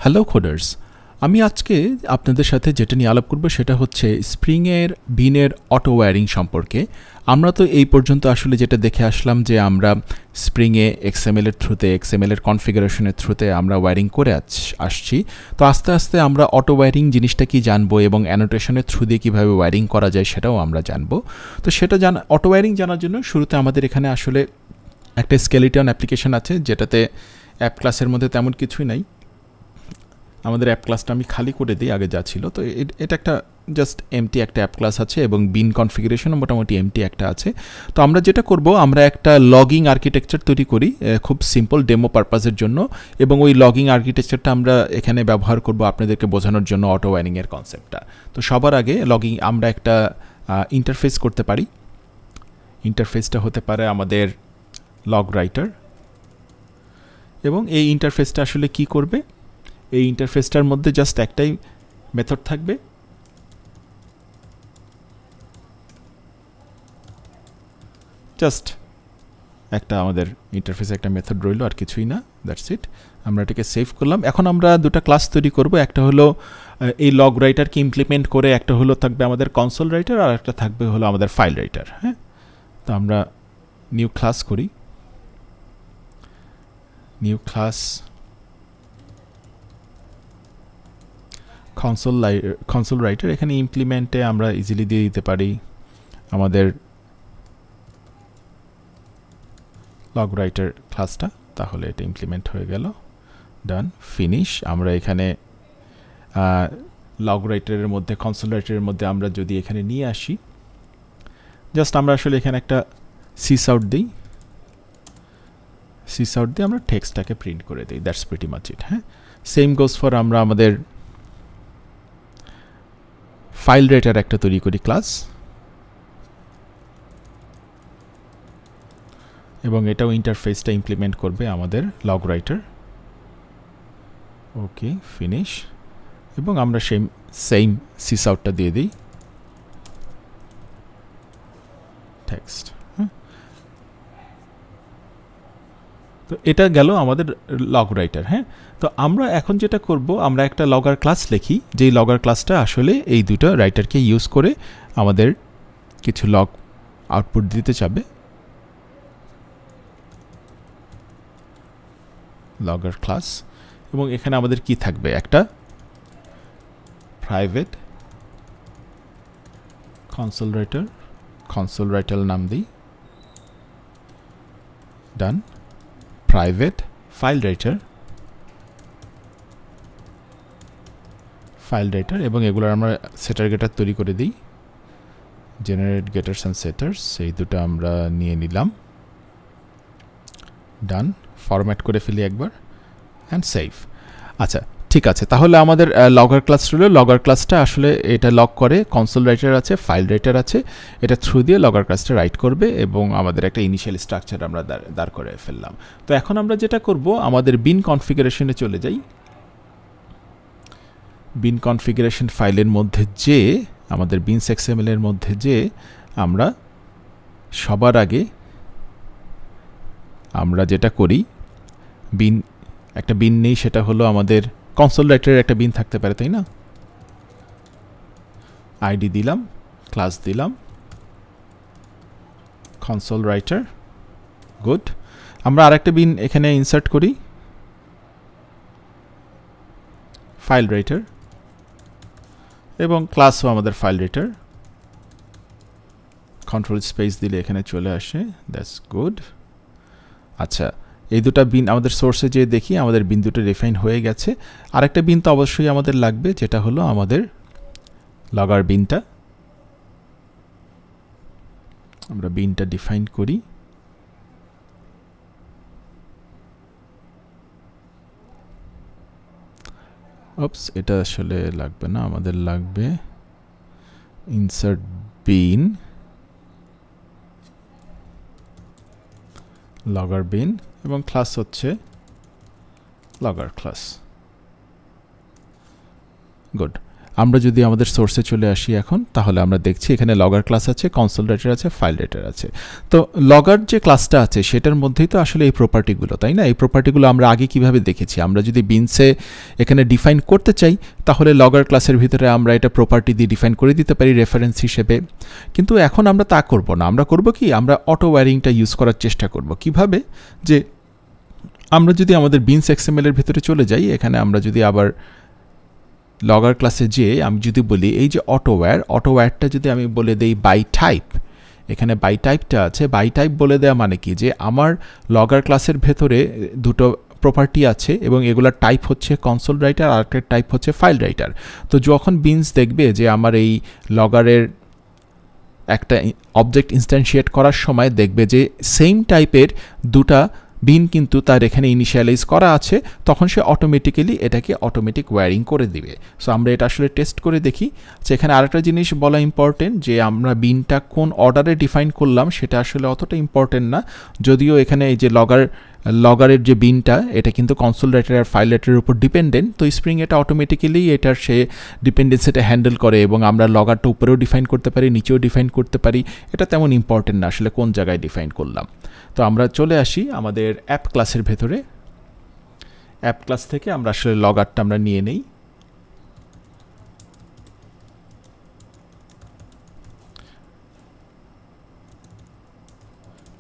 Hello coders, আমি আজকে আপনাদের সাথে যেটা নিয়ে আলাপ করব সেটা হচ্ছে স্প্রিংয়ের বিনের অটো ওয়্যারিং সম্পর্কে। আমরা তো এই পর্যন্ত আসলে যেটা দেখে আসলাম যে আমরা স্প্রিংয়ে এক্সএমএলের থ্রুতে এক্সএমএলের কনফিগারেশনের থ্রুতে আমরা ওয়্যারিং করে আসছি। তো আস্তে আস্তে আমরা অটো ওয়্যারিং জিনিসটা কি জানবো এবং অ্যানোটেশনের থ্রু দিয়ে কীভাবে ওয়্যারিং করা যায় সেটাও আমরা জানবো। তো সেটা অটো ওয়্যারিং জানার জন্য শুরুতে আমাদের এখানে আসলে একটা স্কেলিটন অ্যাপ্লিকেশন আছে যেটাতে অ্যাপ ক্লাসের মধ্যে তেমন কিছুই নাই। আমাদের অ্যাপ ক্লাসটা আমি খালি করে দিই, আগে যা ছিল। তো এটা একটা জাস্ট এমটি একটা অ্যাপ ক্লাস আছে এবং বিন কনফিগারেশনও মোটামুটি এমটি একটা আছে। তো আমরা যেটা করব, আমরা একটা লগিং আর্কিটেকচার তৈরি করি খুব সিম্পল ডেমো পারপাসের জন্য, এবং ওই লগিং আর্কিটেকচারটা আমরা এখানে ব্যবহার করব আপনাদেরকে বোঝানোর জন্য অটো ওয়্যারিংয়ের কনসেপ্টটা। তো সবার আগে লগিং আমরা একটা ইন্টারফেস করতে পারি। ইন্টারফেসটা হতে পারে আমাদের লগ রাইটার, এবং এই ইন্টারফেসটা আসলে কি করবে, এই ইন্টারফেসটার মধ্যে জাস্ট একটাই মেথড থাকবে, জাস্ট একটা আমাদের ইন্টারফেসে একটা মেথড রইল, আর কিছুই না, দ্যাটস ইট। আমরা এটাকে সেভ করলাম। এখন আমরা দুটো ক্লাস তৈরি করব, একটা হলো এই লগ রাইটারকে ইমপ্লিমেন্ট করে, একটা হলো থাকবে আমাদের কনসোল রাইটার, আর একটা থাকবে হলো আমাদের ফাইল রাইটার। হ্যাঁ, তো আমরা নিউ ক্লাস করি, নিউ ক্লাস কনসোল রাইটার। এখানে ইমপ্লিমেন্টে আমরা ইজিলি দিয়ে দিতে পারি আমাদের লগ রাইটার ক্লাসটা, তাহলে এটা ইমপ্লিমেন্ট হয়ে গেল। ডান, ফিনিশ। আমরা এখানে লগ রাইটারের মধ্যে কনসোল রাইটারের মধ্যে আমরা যদি এখানে নিয়ে আসি, জাস্ট আমরা আসলে এখানে একটা সিস আউট দিই, সিস আউট দিয়ে আমরা টেক্সটটাকে প্রিন্ট করে দিই। দ্যাটস প্রিটি মাচ ইট। হ্যাঁ, সেম গোজ ফর আমরা আমাদের ফাইল রাইটার একটা তৈরি করি ক্লাস, এবং এটাও ইন্টারফেসটা ইমপ্লিমেন্ট করবে আমাদের লগ রাইটার। ওকে, ফিনিশ। এবং আমরা সেম সিস আউটটা দিয়ে দিই টেক্সট। তো এটা গেল আমাদের লগ রাইটার। হ্যাঁ, তো আমরা এখন যেটা করব, আমরা একটা লগার ক্লাস লিখি, যেই লগার ক্লাসটা আসলে এই দুটো রাইটারকে ইউজ করে আমাদের কিছু লগ আউটপুট দিতে চাবে। লগর ক্লাস, এবং এখানে আমাদের কি থাকবে, একটা প্রাইভেট কনসোল রাইটার নাম দিই। ডান, প্রাইভেট ফাইল রাইটার, এবং এগুলোর আমরা সেটার গেটার তৈরি করে দিই, জেনারেট গেটার্স অ্যান্ড সেটার্স, এই দুটো আমরা নিয়ে নিলাম। ডান, ফরম্যাট করে ফেলি একবার, অ্যান্ড সেভ। আচ্ছা, ঠিক আছে। তাহলে আমাদের লগর ক্লাস রইল। লগর ক্লাসটা আসলে এটা লগ করে, কনসোল রাইটার আছে, ফাইল রাইটার আছে, এটা থ্রু দিয়ে লগর ক্লাসটা রাইট করবে, এবং আমাদের একটা ইনিশিয়াল স্ট্রাকচার আমরা দাঁড় করে ফেললাম। তো এখন আমরা যেটা করব, আমাদের বিন কনফিগারেশনে চলে যাই। বিন কনফিগারেশন ফাইলের মধ্যে যে আমাদের বিনস এক্সএমএল এর মধ্যে যে আমরা সবার আগে আমরা যেটা করি, একটা বিন নেই, সেটা হলো আমাদের কনসোল রাইটারের একটা বিন থাকতে পারে, তাই না? আইডি দিলাম, ক্লাস দিলাম, কনসোল রাইটার, গুড। আমরা আরেকটা বিন এখানে ইনসার্ট করি, ফাইল রাইটার, এবং ক্লাসও আমাদের ফাইল রাইটার। কন্ট্রোল স্পেস দিলে এখানে চলে আসে, দ্যাটস গুড। আচ্ছা, এই দুটো বিন আমাদের সোর্সে যে দেখি আমাদের বিন দুটো ডিফাইন হয়ে গেছে। আরেকটা বিন তো অবশ্যই আমাদের লাগবে, যেটা হলো আমাদের লগার বিনটা। আমরা বিনটা ডিফাইন করি, ওপস, এটা আসলে লাগবে না, আমাদের লাগবে ইনসার্ট বিন লগর বিন, এবং ক্লাস হচ্ছে লগর ক্লাস। গুড। আমরা যদি আমাদের সোর্সে চলে আসি এখন, তাহলে আমরা দেখছি এখানে লগর ক্লাস আছে, কনসোল রাইটার আছে, ফাইল রাইটার আছে। তো লগর যে ক্লাসটা আছে সেটার মধ্যেই তো আসলে এই প্রপার্টিগুলো, তাই না? এই প্রপার্টিগুলো আমরা আগে কিভাবে দেখেছি, আমরা যদি বিনসে এখানে ডিফাইন করতে চাই তাহলে লগর ক্লাসের ভিতরে আমরা এটা প্রপার্টি দিয়ে ডিফাইন করে দিতে পারি রেফারেন্স হিসেবে। কিন্তু এখন আমরা তা করব না, আমরা করব কি, আমরা অটো ওয়্যারিংটা ইউজ করার চেষ্টা করব। কিভাবে, যে আমরা যদি আমাদের বিনস এক্সএমএল এর ভিতরে চলে যাই, এখানে আমরা যদি আবার লগর ক্লাসে যেয়ে আমি যদি বলি এই যে অটোওয়্যারটা যদি আমি বলে দেই বাই টাইপ, এখানে বাই টাইপটা আছে, বাই টাইপ বলে দেওয়া মানে কি, যে আমার লগর ক্লাসের ভেতরে দুটো প্রপার্টি আছে এবং এগুলোর টাইপ হচ্ছে কনসোল রাইটার আর একটা টাইপ হচ্ছে ফাইল রাইটার। তো যখন বিনস দেখবে যে আমার এই লগরের একটা অবজেক্ট ইনস্ট্যান্সিয়েট করার সময় দেখবে যে সেম টাইপের দুটা বিন কিন্তু তার এখানে ইনিশিয়ালাইজ করা আছে, তখন সে অটোমেটিক্যালি এটাকে অটোমেটিক ওয়্যারিং করে দিবে। সো আমরা এটা আসলে টেস্ট করে দেখি। যে এখানে আরেকটা জিনিস বলা ইম্পর্টেন্ট, যে আমরা বিনটা কোন অর্ডারে ডিফাইন করলাম সেটা আসলে অতটা ইম্পর্টেন্ট না, যদিও এখানে এই যে লগরের যে বিনটা এটা কিন্তু কনসোল রাইটার আর ফাইল রাইটারের উপর ডিপেন্ডেন্ট। তো স্প্রিং এটা অটোমেটিক্যালি এটার সে ডিপেন্ডেন্সিটা হ্যান্ডেল করে এবং আমরা লগরটা উপরেও ডিফাইন করতে পারি, নিচেও ডিফাইন করতে পারি। এটা তেমন ইম্পর্টেন্ট না আসলে কোন জায়গায় ডিফাইন করলাম। তো আমরা চলে আসি আমাদের অ্যাপ ক্লাসের ভেতরে। অ্যাপ ক্লাস থেকে আমরা আসলে লগরটা আমরা নিয়ে নেই।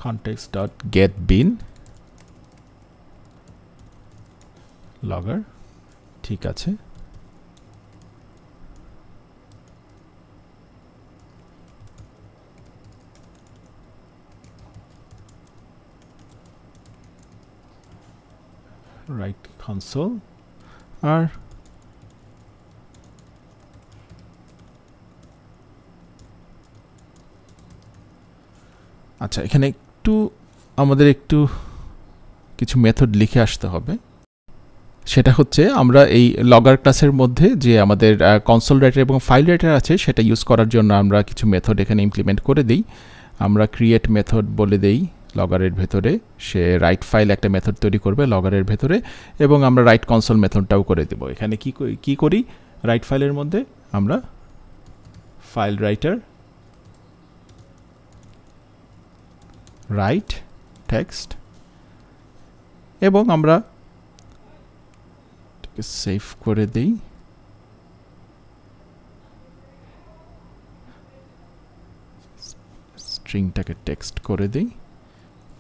context.getBin লগর, ঠিক আছে। রাইট কনসোল আর আচ্ছা, এখানে আমাদের একটু কিছু মেথড লিখে আসতে হবে। সেটা হচ্ছে আমরা এই লগর ক্লাসের মধ্যে যে আমাদের কনসোল রাইটার এবং ফাইল রাইটার আছে সেটা ইউজ করার জন্য আমরা কিছু মেথড এখানে ইমপ্লিমেন্ট করে দিই। আমরা ক্রিয়েট মেথড বলে দেই লগরের ভেতরে, সে রাইট ফাইল একটা মেথড তৈরি করবে লগরের ভেতরে, এবং আমরা রাইট কনসোল মেথডটাও করে দেব। এখানে কি করি, রাইট ফাইলের মধ্যে আমরা ফাইল রাইটার রাইট টেক্সট, এবং আমরা সেভ করে দেই। স্ট্রিংটাকে টেক্সট করে দেই,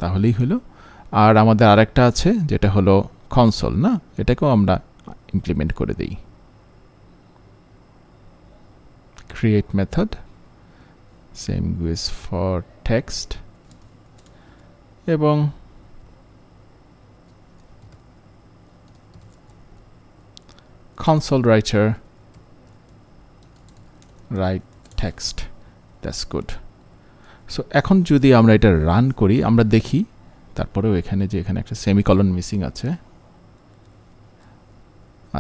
তাহলেই হলো। আর আমাদের আরেকটা আছে যেটা হলো কনসোল, না, এটাকেও আমরা ইমপ্লিমেন্ট করে দেই। Create method, same goes for text, এবং console writer write text. That's good. So এখন যদি আমরা এটা রান করি, আমরা দেখি তারপরেও এখানে একটা সেমিকলন মিসিং আছে।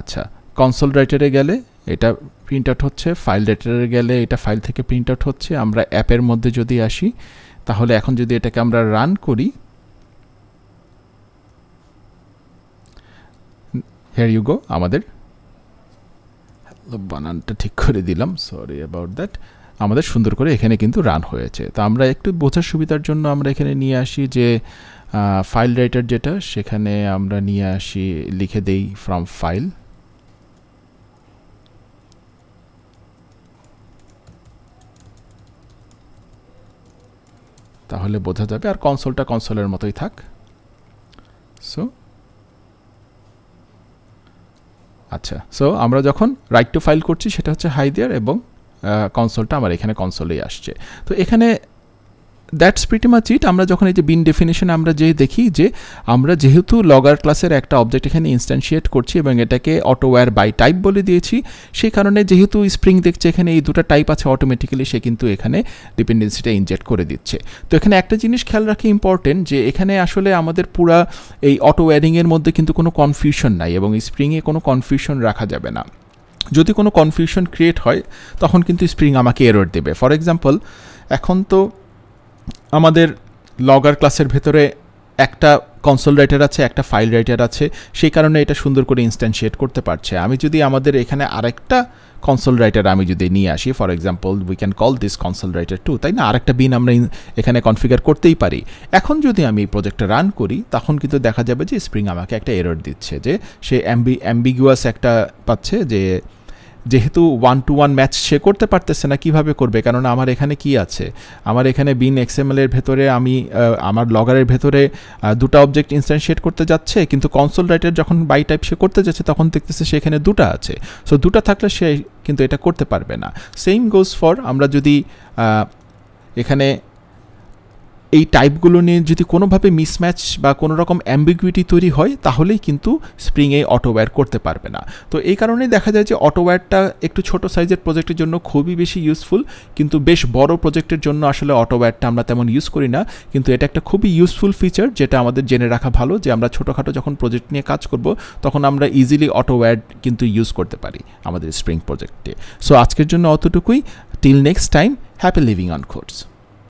আচ্ছা, কনসোল রাইটারে গেলে এটা প্রিন্ট আউট হচ্ছে, ফাইল রাইটারে গেলে এটা ফাইল থেকে প্রিন্ট আউট হচ্ছে। আমরা অ্যাপের মধ্যে যদি আসি তাহলে এখন যদি এটাকে আমরা রান করি, here you go, আমাদের বানানটা ঠিক করে দিলাম, সরি অ্যাবাউট দ্যাট, আমাদের সুন্দর করে এখানে কিন্তু রান হয়েছে। তো আমরা একটু বোঝার সুবিধার জন্য আমরা এখানে নিয়ে আসি যে ফাইল রাইটার যেটা, সেখানে আমরা নিয়ে আসি, লিখে দেই ফ্রম ফাইল, তাহলে বোঝা যাবে। আর কনসোলটা কনসোলের মতোই থাক। সো আচ্ছা, সো আমরা যখন রাইট টু ফাইল করছি সেটা হচ্ছে হাই দেয়ার, এবং কনসোলটা আমার এখানে কনসোলেই আসছে। তো এখানে দ্যাটস প্রিটি মাচ ইট। আমরা যখন এই যে বিন ডেফিনেশন আমরা দেখি যে আমরা যেহেতু লগর ক্লাসের একটা অবজেক্ট এখানে ইনস্ট্যান্সিয়েট করছি এবং এটাকে অটোওয়্যার বাই টাইপ বলে দিয়েছি, সেই কারণে যেহেতু স্প্রিং দেখছে এখানে এই দুটো টাইপ আছে, অটোমেটিক্যালি সে কিন্তু এখানে ডিপেন্ডেন্সিটা ইনজেক্ট করে দিচ্ছে। তো এখানে একটা জিনিস খেয়াল রাখা ইম্পর্টেন্ট, যে এখানে আসলে আমাদের পুরা এই অটোওয়্যারিংয়ের মধ্যে কিন্তু কোনো কনফিউশন নাই, এবং স্প্রিংয়ে কোনো কনফিউশন রাখা যাবে না। যদি কোনো কনফিউশন ক্রিয়েট হয় তখন কিন্তু স্প্রিং আমাকে এরর দেবে। ফর এক্সাম্পল, এখন তো আমাদের লগর ক্লাসের ভেতরে একটা কনসোল রাইটার আছে, একটা ফাইল রাইটার আছে, সেই কারণে এটা সুন্দর করে ইনস্ট্যান্সিয়েট করতে পারছে। আমি যদি আমাদের এখানে আরেকটা কনসোল রাইটার আমি যদি নিয়ে আসি, for example we can call this console writer 2, তাই না? আরেকটা বিন আমরা এখানে কনফিগার করতেই পারি। এখন যদি আমি এই প্রজেক্টটা রান করি, তখন কিন্তু দেখা যাবে যে স্প্রিং আমাকে একটা এরর দিচ্ছে, যে সে অ্যাম্বিগুয়াস একটা পাচ্ছে, যে যেহেতু 1-to-1 ম্যাচ সে করতে পারতেছে না, কিভাবে করবে? কারণ আমার এখানে কি আছে, আমার এখানে বিন XML এর ভেতরে আমি আমার লগারের ভেতরে দুটো অবজেক্ট ইনস্ট্যান্সিয়েট করতে যাচ্ছে, কিন্তু কনসোল রাইটার যখন বাই টাইপ সে করতে যাচ্ছে তখন দেখতেছে সেখানে দুটো আছে। সো দুটো থাকলে সে কিন্তু এটা করতে পারবে না। সেম গোজ ফর আমরা যদি এখানে এই টাইপগুলো নিয়ে যদি কোনোভাবে মিসম্যাচ বা কোনো রকম অ্যাম্বিগুইটি তৈরি হয়, তাহলেই কিন্তু স্প্রিংয়ে অটোওয়্যার করতে পারবে না। তো এই কারণেই দেখা যায় যে অটোওয়্যারটা একটু ছোট সাইজের প্রজেক্টের জন্য খুবই বেশি ইউজফুল, কিন্তু বেশ বড় প্রজেক্টের জন্য আসলে অটোওয়্যারটা আমরা তেমন ইউজ করি না। কিন্তু এটা একটা খুবই ইউজফুল ফিচার, যেটা আমাদের জেনে রাখা ভালো, যে আমরা ছোটোখাটো যখন প্রজেক্ট নিয়ে কাজ করব তখন আমরা ইজিলি অটোওয়্যার কিন্তু ইউজ করতে পারি আমাদের স্প্রিং প্রজেক্টে। সো আজকের জন্য অতটুকুই। Till next time, happy living on codes.